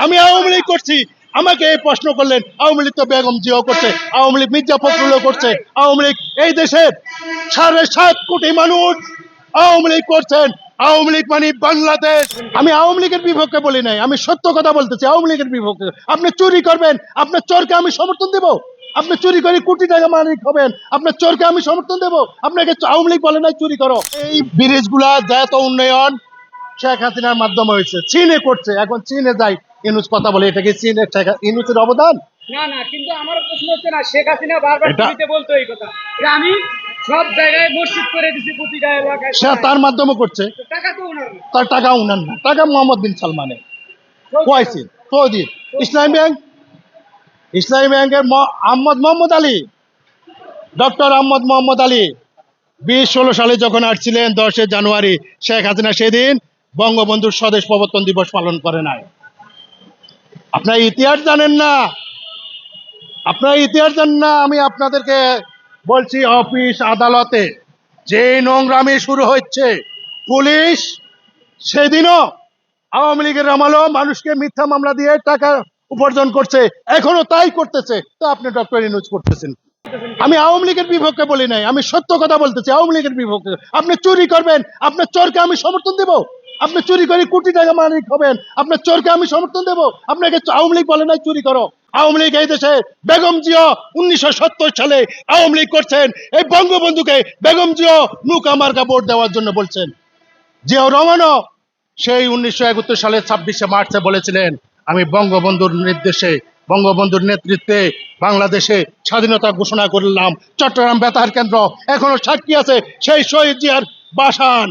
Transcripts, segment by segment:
আমি আওয়ামী লীগ করছি, আমাকে এই প্রশ্ন করলেন। আওয়ামী লীগ তো বেগম জিয়াও করছে, আওয়ামী লীগ মির্জা ফখরুলও করছে, আওয়ামী লীগ এই দেশের 7.5 কোটি মানুষ আওয়ামী লীগ করছেন। আওয়ামী লীগ মানে বাংলাদেশ। আমি আওয়ামী লীগের বিপক্ষে বলি নাই, আমি সত্য কথা বলতেছি। আওয়ামী লীগের বিপক্ষে আপনি চুরি করবেন, আপনার চোরকে আমি সমর্থন দেব? আপনি চুরি করে কোটি টাকা মালিক হবেন, আপনার চোরকে আমি সমর্থন দেব? আপনাকে আওয়ামী লীগ বলে নাই চুরি করো। এই ব্রিজ গুলা যত উন্নয়ন শেখ হাসিনার মাধ্যমে হয়েছে, চীনে করছে, এখন চীনে যাই ইউনুস কথা বলে, এটা কি চীনের ইউনুসের অবদান? না না, কিন্তু আমার প্রশ্ন হচ্ছে না, শেখ হাসিনা বারবার এটা- টিভিতে বলতো এই কথা যে আমি সব জায়গায় মসজিদ করে দিছি, প্রতিটা এলাকায়। সে তার মাধ্যমে করছে, তো টাকা তো ওনার না। তার টাকা উনান না, টাকা মোহাম্মদ বিন সালমানের। ওয়াইসি সৌদি ইসলামী ব্যাংক, ইসলামী ব্যাংকের মোহাম্মদ আলী, ডক্টর মোহাম্মদ আলী 2016 সালে যখন আসছিলেন 10 জানুয়ারি, শেখ হাসিনা সেদিন বঙ্গবন্ধুর স্বদেশ প্রবর্তন দিবস পালন করে নাই। আপনার ইতিহাস জানেন না, আপনার ইতিহাস জানেন না। আমি আপনাদেরকে বলছি, অফিস আদালতে যে নোংরামি শুরু হচ্ছে, পুলিশ সেদিনও আওয়ামী লীগের আমলে মানুষকে মিথ্যা মামলা দিয়ে টাকা উপার্জন করছে, এখনো তাই করতেছে। তো আপনি ডক্টর ইউনূস করতেছেন। আমি আওয়ামী লীগের বিপক্ষে বলি নাই, আমি সত্য কথা বলতেছি। আওয়ামী লীগের বিপক্ষে আপনি চুরি করবেন, আপনার চোরকে আমি সমর্থন দেব? আপনি চুরি করে কোটি টাকা মালিক হবেন, আপনার চোরকে আমি সমর্থন দেব? আপনাকে আওয়ামী লীগ বলে নাই চুরি করো। আওয়ামী লীগ এই দেশে বেগম জিয়া 1970 সালে আওয়ামী লীগ করছেন। এই বঙ্গবন্ধুকে বেগম জিয়া নৌকা মার্কা ভোট দেওয়ার জন্য বলছেন। জিয়াউর রহমানও সেই 1971 সালের 26শে মার্চে বলেছিলেন, আমি বঙ্গবন্ধুর নির্দেশে, বঙ্গবন্ধুর নেতৃত্বে বাংলাদেশে স্বাধীনতা ঘোষণা করলাম। চট্টগ্রাম বেতার কেন্দ্র এখনো সাক্ষী আছে, সেই শহীদ জিয়ার বাসান,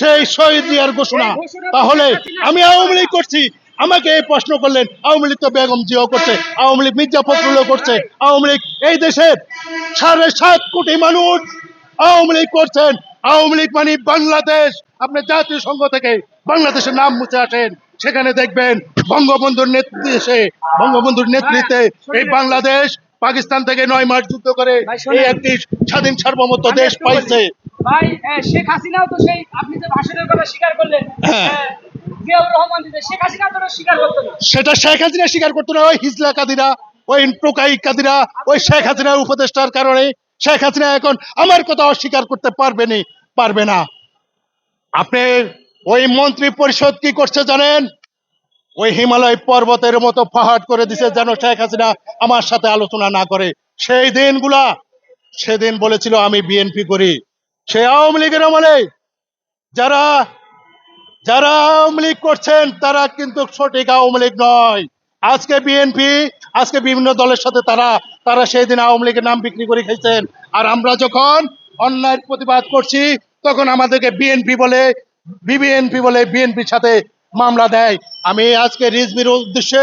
সেই শহীদ জিয়ার ঘোষণা। তাহলে আমি আওয়ামী লীগ করছি, আমাকে এই প্রশ্ন করলেন। আওয়ামী লীগ তো বেগম জিয়াও করছে, আওয়ামী লীগ মির্জা ফখরুলও করছে, আওয়ামী লীগ এই দেশের 7.5 কোটি মানুষ আওয়ামী লীগ করছেন। আওয়ামী লীগ মানে বাংলাদেশ। আপনি জাতীয় সংঘ থেকে বাংলাদেশের নাম মুছে আসেন, সেখানে দেখবেন বঙ্গবন্ধুর নেতৃত্বে, বঙ্গবন্ধুর নেতৃত্বে এই বাংলাদেশ পাকিস্তান থেকে 9 মাস যুদ্ধ করে এই একটি স্বাধীন সার্বভৌমত্ব দেশ পাইছে। ভাই, শেখ হাসিনাও তো সেই আপনি যে ভাষণের কথা স্বীকার করলেন, হ্যাঁ। জিয়াউর রহমান দিতে শেখ হাসিনা তো স্বীকার করতো না। সেটা শেখ হাসিনা স্বীকার করতো না, ওই হিজলা কাদিরা, ওই টোকাই কাদিরা, ওই শেখ হাসিনার উপদেষ্টার কারণে শেখ হাসিনা এখন আমার কথা অস্বীকার করতে পারবে না। আপনি ওই মন্ত্রী পরিষদ কি করছে জানেন? ওই হিমালয় পর্বতের মতো পাহাড় করে দিছে, যেন শেখ হাসিনা আমার সাথে আলোচনা না করে। সেই দিনগুলা, সেদিন বলেছিল আমি বিএনপি করি। সেই আওয়ামী লীগের আমলে যারা যারা আওয়ামী লীগ করছেন তারা কিন্তু সঠিক আওয়ামী লীগ নয়। আজকে বিএনপি, আজকে বিভিন্ন দলের সাথে তারা সেই দিন আওয়ামী লীগের নাম বিক্রি করে খাইছেন। আর আমরা যখন অন্যায়ের প্রতিবাদ করছি, তখন আমাদেরকে বিএনপি বলে, বিএনপির সাথে মামলা দেয়। আমি আজকে রিজভির উদ্দেশ্যে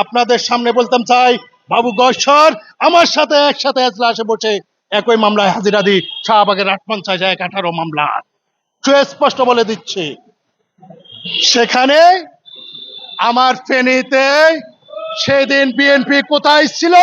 আপনাদের সামনে বলতাম চাই, বাবু গশ্বর আমার সাথে একসাথে এজলাসে বসে একই মামলায় হাজিরা দিই। শাহবাগের 850-118 মামলা সুস্পষ্ট বলে দিচ্ছি। সেখানে আমার ফেনীতে সেদিন বিএনপি কোথায় ছিল?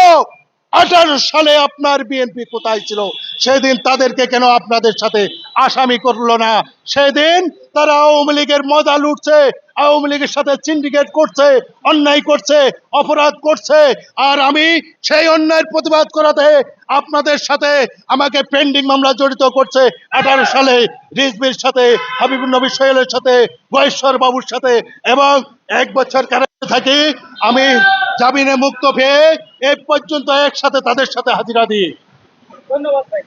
18 সালে আপনার বিএনপি কোথায় ছিল? সেদিন তাদেরকে কেন আপনাদের সাথে আসামি করলো না? সেদিন তারা আওয়ামী লীগের মজা লুটছে, আওয়ামী লীগের সাথে সিন্ডিকেট করছে, অন্যায় করছে, অপরাধ করছে। আর আমি সেই অন্যায়ের প্রতিবাদ করাতে আপনাদের সাথে আমাকে পেন্ডিং মামলা জড়িত করছে। 18 সালে রিজভির সাথে, হাবিবুর নবী সোহেলের সাথে, গয়েশ্বর বাবুর সাথে, এবং 1 বছর কারাগারে থাকি। আমি জামিনে মুক্ত পেয়ে এ পর্যন্ত একসাথে তাদের সাথে হাজিরা দিই। ধন্যবাদ ভাই।